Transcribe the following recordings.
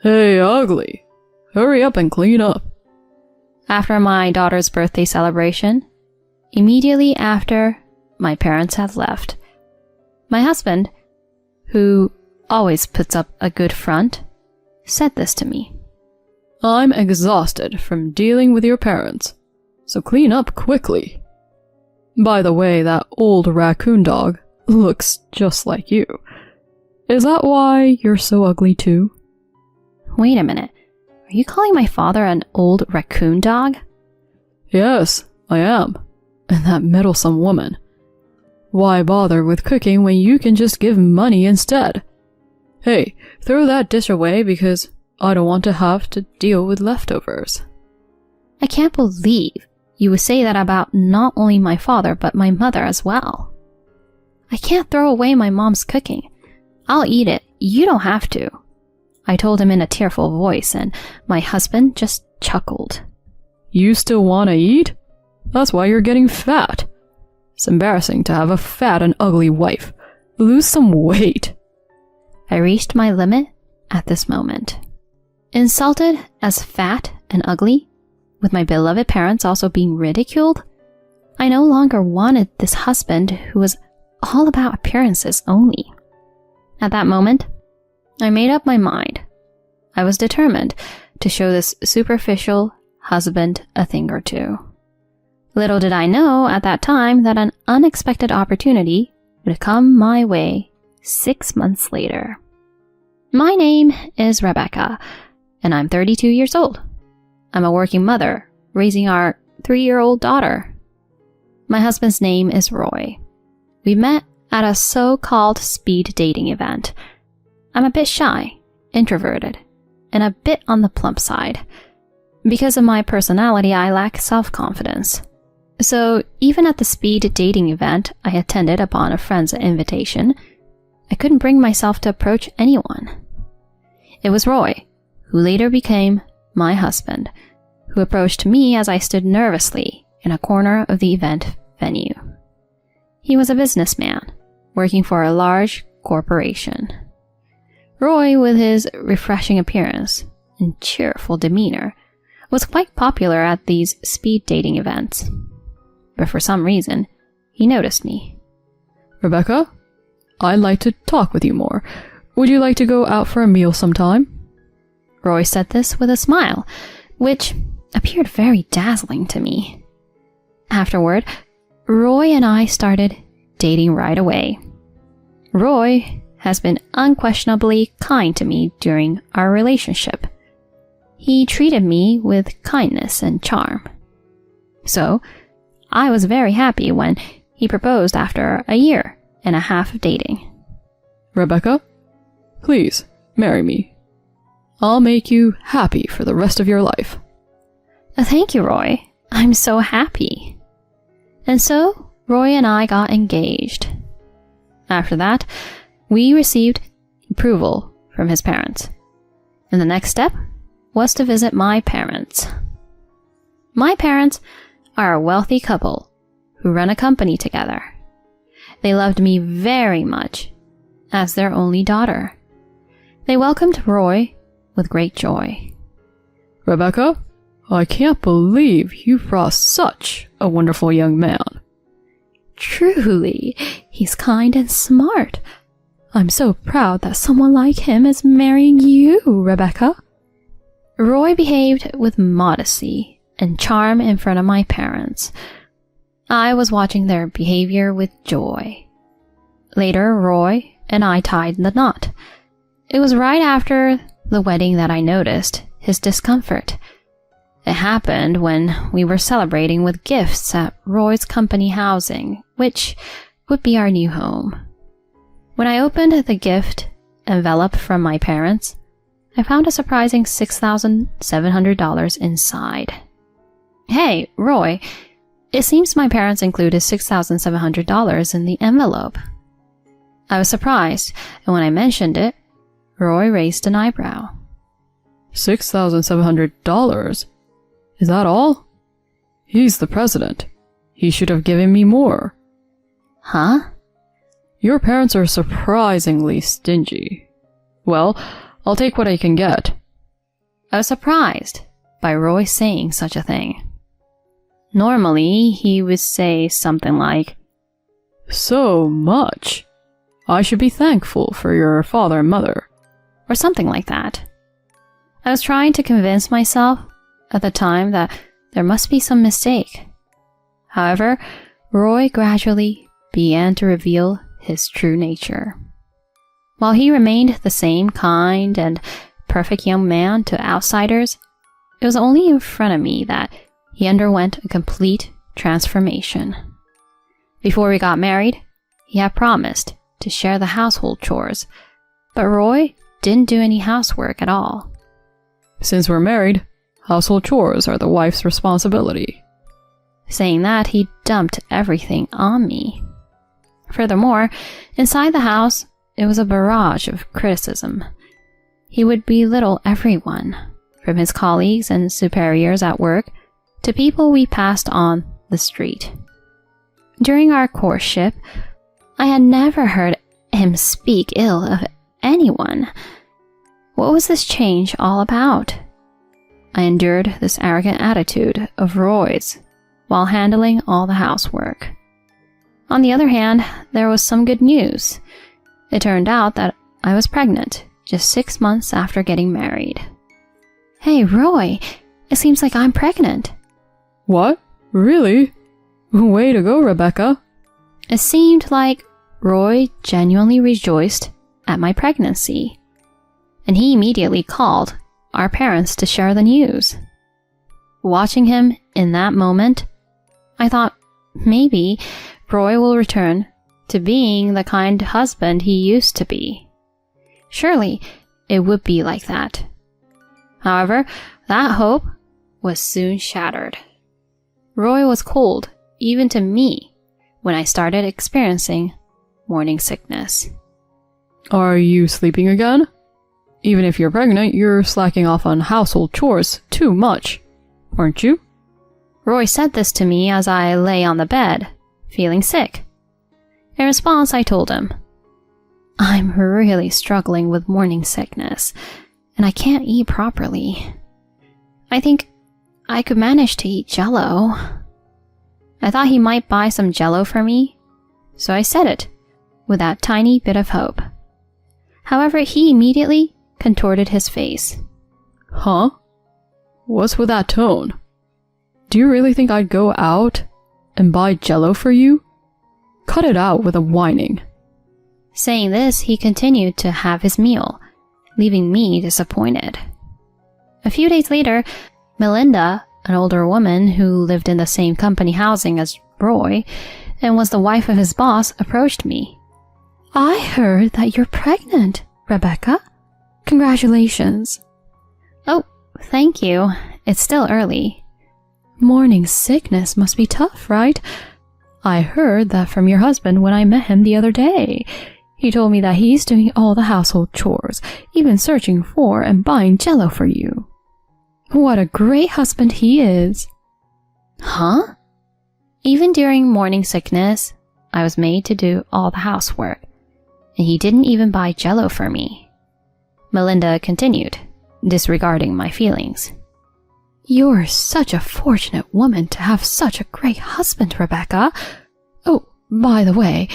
Hey, ugly. Hurry up and clean up. After my daughter's birthday celebration, immediately after my parents had left, my husband, who always puts up a good front, said this to me. I'm exhausted from dealing with your parents, so clean up quickly. By the way, that old raccoon dog looks just like you. Is that why you're so ugly too? Wait a minute. Are you calling my father an old raccoon dog? Yes, I am. And that meddlesome woman. Why bother with cooking when you can just give money instead? Hey, throw that dish away because I don't want to have to deal with leftovers. I can't believe you would say that about not only my father but my mother as well. I can't throw away my mom's cooking. I'll eat it. You don't have to. I told him in a tearful voice, and my husband just chuckled. You still want to eat? That's why you're getting fat. It's embarrassing to have a fat and ugly wife. Lose some weight. I reached my limit at this moment. Insulted as fat and ugly, with my beloved parents also being ridiculed, I no longer wanted this husband who was all about appearances only. At that moment, I made up my mind. I was determined to show this superficial husband a thing or two. Little did I know at that time that an unexpected opportunity would come my way 6 months later. My name is Rebecca, and I'm 32 years old. I'm a working mother, raising our 3-year-old daughter. My husband's name is Roy. We met at a so-called speed dating event. I'm a bit shy, introverted, and a bit on the plump side. Because of my personality, I lack self-confidence. So even at the speed dating event I attended upon a friend's invitation, I couldn't bring myself to approach anyone. It was Roy, who later became my husband, who approached me as I stood nervously in a corner of the event venue. He was a businessman, working for a large corporation. Roy, with his refreshing appearance and cheerful demeanor, was quite popular at these speed dating events. But for some reason, he noticed me. Rebecca, I'd like to talk with you more. Would you like to go out for a meal sometime? Roy said this with a smile, which appeared very dazzling to me. Afterward, Roy and I started dating right away. Roy has been unquestionably kind to me during our relationship. He treated me with kindness and charm. So, I was very happy when he proposed after a year and a half of dating. Rebecca, please marry me. I'll make you happy for the rest of your life. Thank you, Roy. I'm so happy. And so, Roy and I got engaged. After that, we received approval from his parents. And the next step was to visit my parents. My parents are a wealthy couple who run a company together. They loved me very much as their only daughter. They welcomed Roy with great joy. Rebecca, I can't believe you brought such a wonderful young man. Truly, he's kind and smart. I'm so proud that someone like him is marrying you, Rebecca. Roy behaved with modesty and charm in front of my parents. I was watching their behavior with joy. Later, Roy and I tied the knot. It was right after the wedding that I noticed his discomfort. It happened when we were celebrating with gifts at Roy's company housing, which would be our new home. When I opened the gift envelope from my parents, I found a surprising $6,700 inside. Hey, Roy, it seems my parents included $6,700 in the envelope. I was surprised, and when I mentioned it, Roy raised an eyebrow. $6,700? Is that all? He's the president. He should have given me more. Huh? Your parents are surprisingly stingy. Well, I'll take what I can get. I was surprised by Roy saying such a thing. Normally, he would say something like, "So much. I should be thankful for your father and mother," or something like that. I was trying to convince myself at the time that there must be some mistake. However, Roy gradually began to reveal his true nature. While he remained the same kind and perfect young man to outsiders, it was only in front of me that he underwent a complete transformation. Before we got married, he had promised to share the household chores, but Roy didn't do any housework at all. "Since we're married, household chores are the wife's responsibility." Saying that, he dumped everything on me. Furthermore, inside the house, it was a barrage of criticism. He would belittle everyone, from his colleagues and superiors at work to people we passed on the street. During our courtship, I had never heard him speak ill of anyone. What was this change all about? I endured this arrogant attitude of Roy's while handling all the housework. On the other hand, there was some good news. It turned out that I was pregnant just 6 months after getting married. "Hey, Roy, it seems like I'm pregnant." "What? Really? Way to go, Rebecca." It seemed like Roy genuinely rejoiced at my pregnancy, and he immediately called our parents to share the news. Watching him in that moment, I thought maybe Roy will return to being the kind husband he used to be. Surely it would be like that. However, that hope was soon shattered. Roy was cold even to me when I started experiencing morning sickness. "Are you sleeping again? Even if you're pregnant, you're slacking off on household chores too much, aren't you?" Roy said this to me as I lay on the bed, feeling sick. In response, I told him, "I'm really struggling with morning sickness, and I can't eat properly. I think I could manage to eat Jell-O." I thought he might buy some Jell-O for me, so I said it with that tiny bit of hope. However, he immediately contorted his face. "Huh? What's with that tone? Do you really think I'd go out and buy Jell-O for you? Cut it out with the whining." Saying this, he continued to have his meal, leaving me disappointed. A few days later, Melinda, an older woman who lived in the same company housing as Roy and was the wife of his boss, approached me. "I heard that you're pregnant, Rebecca. Congratulations." "Oh, thank you. It's still early." "Morning sickness must be tough, right? I heard that from your husband when I met him the other day. He told me that he's doing all the household chores, even searching for and buying Jell-O for you. What a great husband he is." Huh? Even during morning sickness, I was made to do all the housework, and he didn't even buy Jell-O for me. Melinda continued, disregarding my feelings. "You're such a fortunate woman to have such a great husband, Rebecca. Oh, by the way,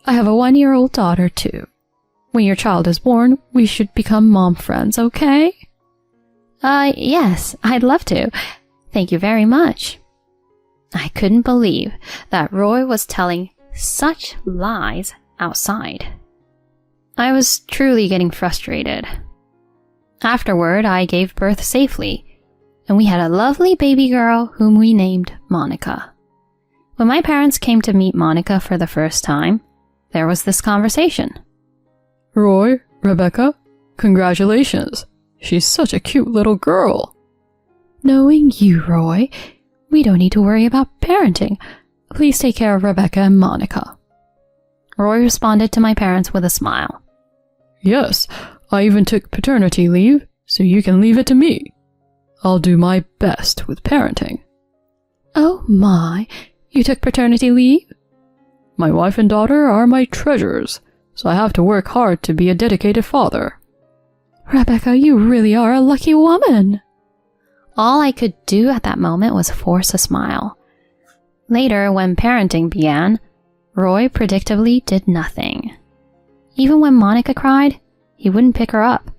I have a 1-year-old daughter too. When your child is born, we should become mom friends, okay?" Yes, I'd love to. Thank you very much." I couldn't believe that Roy was telling such lies outside. I was truly getting frustrated. Afterward, I gave birth safely, and we had a lovely baby girl whom we named Monica. When my parents came to meet Monica for the first time, there was this conversation. "Roy, Rebecca, congratulations. She's such a cute little girl." "Knowing you, Roy, we don't need to worry about parenting. Please take care of Rebecca and Monica." Roy responded to my parents with a smile. "Yes, I even took paternity leave, so you can leave it to me. I'll do my best with parenting." "Oh my, you took paternity leave?" "My wife and daughter are my treasures, so I have to work hard to be a dedicated father." Rebecca, you really are a lucky woman. All I could do at that moment was force a smile. Later, when parenting began, Roy predictably did nothing. Even when Monica cried, he wouldn't pick her up,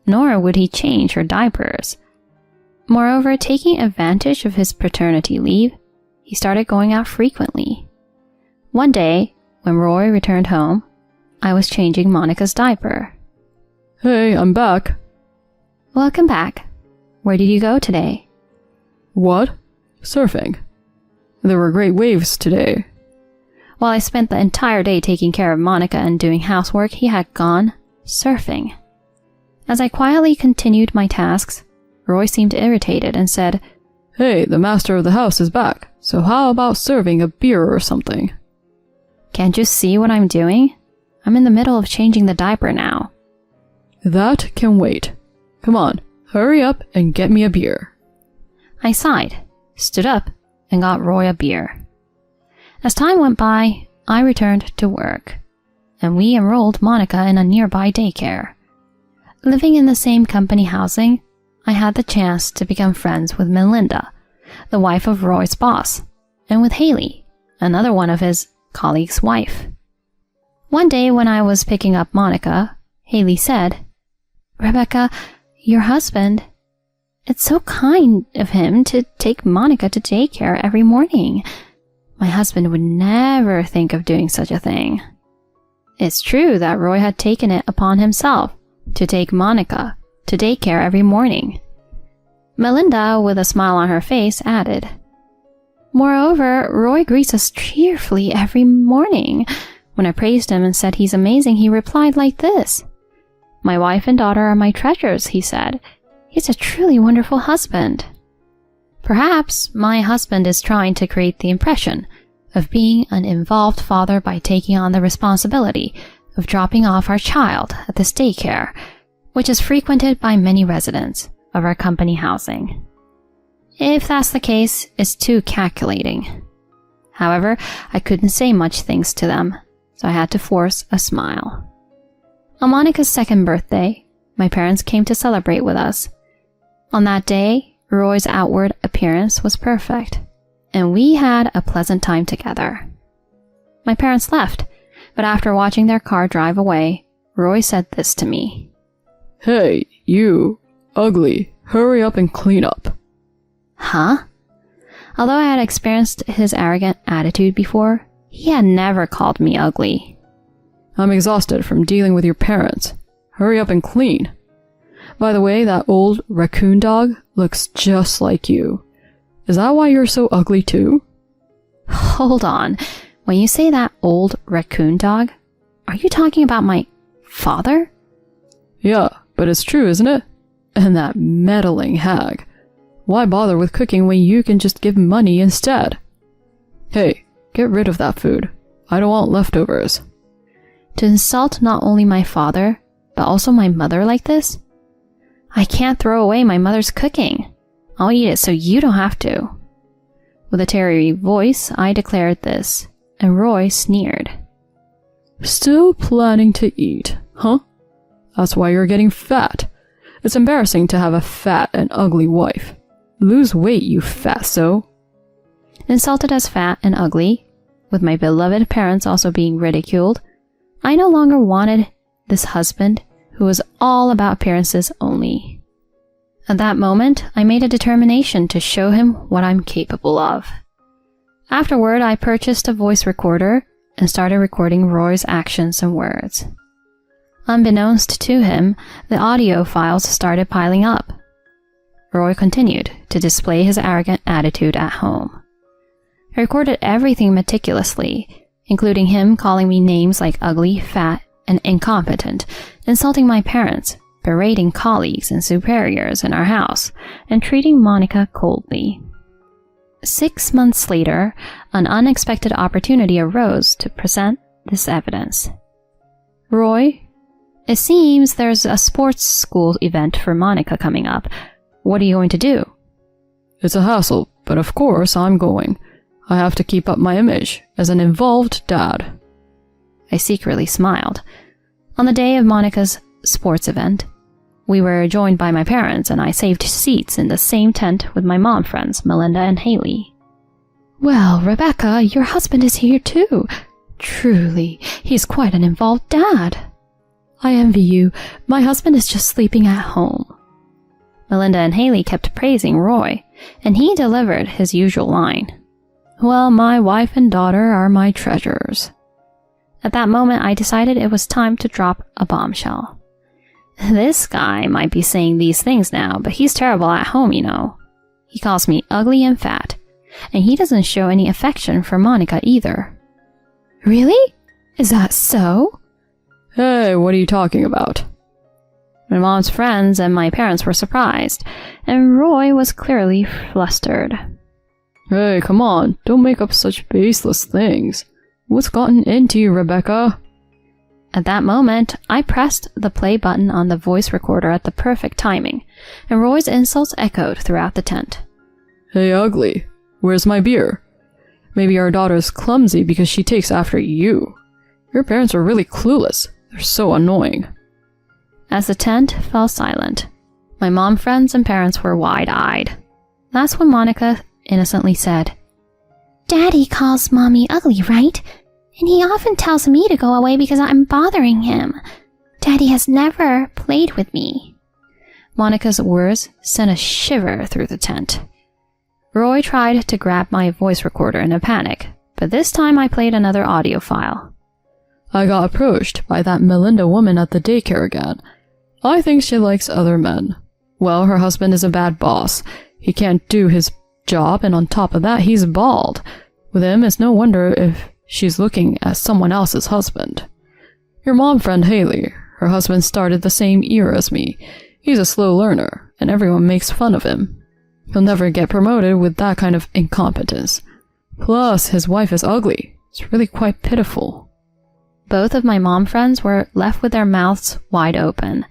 nor would he change her diapers. Moreover, taking advantage of his paternity leave, he started going out frequently. One day, when Roy returned home, I was changing Monica's diaper. Hey, I'm back. Welcome back. Where did you go today? What? Surfing. There were great waves today. While I spent the entire day taking care of Monica and doing housework, he had gone surfing. As I quietly continued my tasks, Roy seemed irritated and said, Hey, the master of the house is back, so how about serving a beer or something? Can't you see what I'm doing? I'm in the middle of changing the diaper now. That can wait. Come on, hurry up and get me a beer. I sighed, stood up, and got Roy a beer. As time went by, I returned to work, and we enrolled Monica in a nearby daycare. Living in the same company housing, I had the chance to become friends with Melinda, the wife of Roy's boss, and with Haley, another one of his colleague's wife. One day when I was picking up Monica, Haley said, Rebecca, your husband, it's so kind of him to take Monica to daycare every morning. My husband would never think of doing such a thing. It's true that Roy had taken it upon himself to take Monica to daycare every morning. Melinda, with a smile on her face, added, Moreover, Roy greets us cheerfully every morning. When I praised him and said he's amazing, he replied like this. My wife and daughter are my treasures, he said. He's a truly wonderful husband. Perhaps my husband is trying to create the impression of being an involved father by taking on the responsibility of dropping off our child at this daycare, which is frequented by many residents of our company housing. If that's the case, it's too calculating. However, I couldn't say much thanks to them, so I had to force a smile. On Monica's second birthday, my parents came to celebrate with us. On that day, Roy's outward appearance was perfect, and we had a pleasant time together. My parents left, but after watching their car drive away, Roy said this to me. Hey, you, ugly, hurry up and clean up. Huh? Although I had experienced his arrogant attitude before, he had never called me ugly. I'm exhausted from dealing with your parents. Hurry up and clean. By the way, that old raccoon dog looks just like you. Is that why you're so ugly too? Hold on. When you say that old raccoon dog, are you talking about my father? Yeah, but it's true, isn't it? And that meddling hag. Why bother with cooking when you can just give money instead? Hey, get rid of that food. I don't want leftovers. To insult not only my father, but also my mother like this? I can't throw away my mother's cooking. I'll eat it so you don't have to. With a teary voice, I declared this, and Roy sneered. Still planning to eat, huh? That's why you're getting fat. It's embarrassing to have a fat and ugly wife. Lose weight, you fatso. Insulted as fat and ugly, with my beloved parents also being ridiculed, I no longer wanted this husband who was all about appearances only. At that moment, I made a determination to show him what I'm capable of. Afterward, I purchased a voice recorder and started recording Roy's actions and words. Unbeknownst to him, the audio files started piling up. Roy continued to display his arrogant attitude at home. I recorded everything meticulously, including him calling me names like ugly, fat, and incompetent, insulting my parents, berating colleagues and superiors in our house, and treating Monica coldly. 6 months later, an unexpected opportunity arose to present this evidence. Roy, it seems there's a sports school event for Monica coming up. What are you going to do? It's a hassle, but of course I'm going. I have to keep up my image as an involved dad. I secretly smiled. On the day of Monica's sports event, We were joined by my parents, and I saved seats in the same tent with my mom friends, Melinda and Haley. Well, Rebecca, your husband is here too. Truly, he's quite an involved dad. I envy you. My husband is just sleeping at home. Melinda and Haley kept praising Roy, and he delivered his usual line. Well, my wife and daughter are my treasures. At that moment, I decided it was time to drop a bombshell. This guy might be saying these things now, but he's terrible at home, you know. He calls me ugly and fat, and he doesn't show any affection for Monica either. Really? Is that so? Hey, what are you talking about? My mom's friends and my parents were surprised, and Roy was clearly flustered. Hey, come on, don't make up such baseless things. What's gotten into you, Rebecca? At that moment, I pressed the play button on the voice recorder at the perfect timing, and Roy's insults echoed throughout the tent. Hey, ugly, where's my beer? Maybe our daughter's clumsy because she takes after you. Your parents are really clueless. They're so annoying. As the tent fell silent, my mom friends and parents were wide-eyed. That's when Monica innocently said, "Daddy calls Mommy ugly, right? And he often tells me to go away because I'm bothering him. Daddy has never played with me." Monica's words sent a shiver through the tent. Roy tried to grab my voice recorder in a panic, but this time I played another audio file. I got approached by that Melinda woman at the daycare again. I think she likes other men. Well, her husband is a bad boss. He can't do his job, and on top of that, he's bald. With him, it's no wonder if she's looking at someone else's husband. Your mom friend Haley, her husband started the same year as me. He's a slow learner, and everyone makes fun of him. He'll never get promoted with that kind of incompetence. Plus, his wife is ugly. It's really quite pitiful. Both of my mom friends were left with their mouths wide open.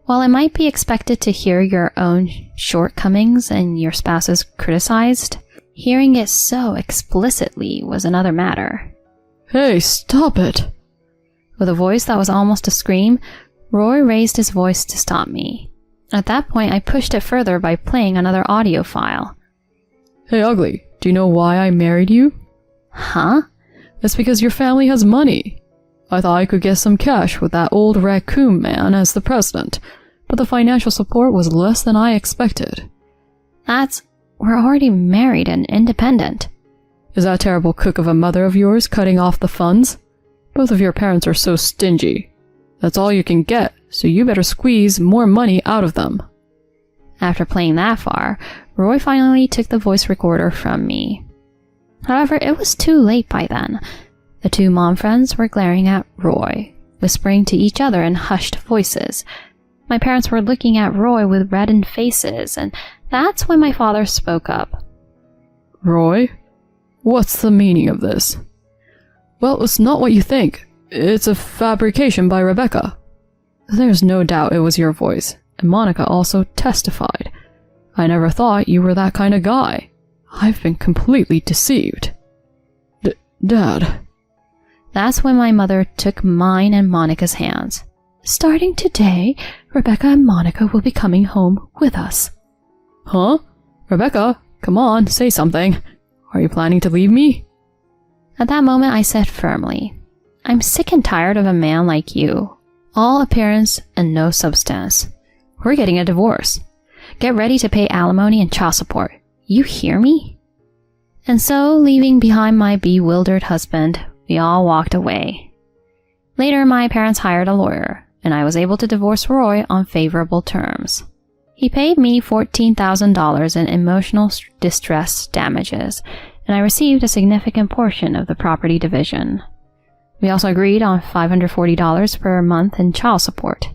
While it might be expected to hear your own shortcomings and your spouse's criticized, hearing it so explicitly was another matter. Hey, stop it! With a voice that was almost a scream, Roy raised his voice to stop me. At that point, I pushed it further by playing another audio file. Hey, ugly, do you know why I married you? Huh? It's because your family has money. I thought I could get some cash with that old raccoon man as the president, but the financial support was less than I expected. We're already married and independent. Is that terrible cook of a mother of yours cutting off the funds? Both of your parents are so stingy. That's all you can get, so you better squeeze more money out of them. After playing that far, Roy finally took the voice recorder from me. However, it was too late by then. The two mom friends were glaring at Roy, whispering to each other in hushed voices. My parents were looking at Roy with reddened faces, and that's when my father spoke up. Roy, what's the meaning of this? Well, it's not what you think. It's a fabrication by Rebecca. There's no doubt it was your voice, and Monica also testified. I never thought you were that kind of guy. I've been completely deceived. Dad. That's when my mother took mine and Monica's hands. Starting today, Rebecca and Monica will be coming home with us. Huh? Rebecca, come on, say something. Are you planning to leave me? At that moment, I said firmly, "I'm sick and tired of a man like you. All appearance and no substance. We're getting a divorce. Get ready to pay alimony and child support. You hear me?" And so, leaving behind my bewildered husband, we all walked away. Later, my parents hired a lawyer, and I was able to divorce Roy on favorable terms. He paid me $14,000 in emotional distress damages, and I received a significant portion of the property division. We also agreed on $540 per month in child support.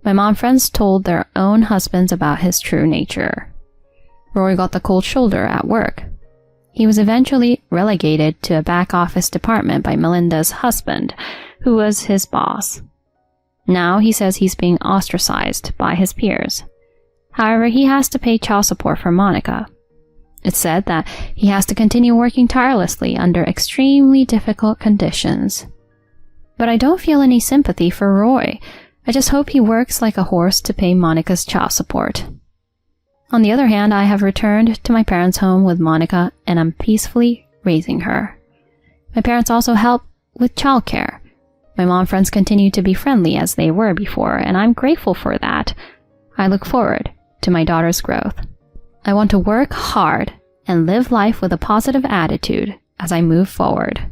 My mom friends told their own husbands about his true nature. Roy got the cold shoulder at work. He was eventually relegated to a back office department by Melinda's husband, who was his boss. Now he says he's being ostracized by his peers. However, he has to pay child support for Monica. It's said that he has to continue working tirelessly under extremely difficult conditions. But I don't feel any sympathy for Roy. I just hope he works like a horse to pay Monica's child support. On the other hand, I have returned to my parents' home with Monica and I'm peacefully raising her. My parents also help with childcare. My mom friends continue to be friendly as they were before, and I'm grateful for that. I look forward to my daughter's growth. I want to work hard and live life with a positive attitude as I move forward.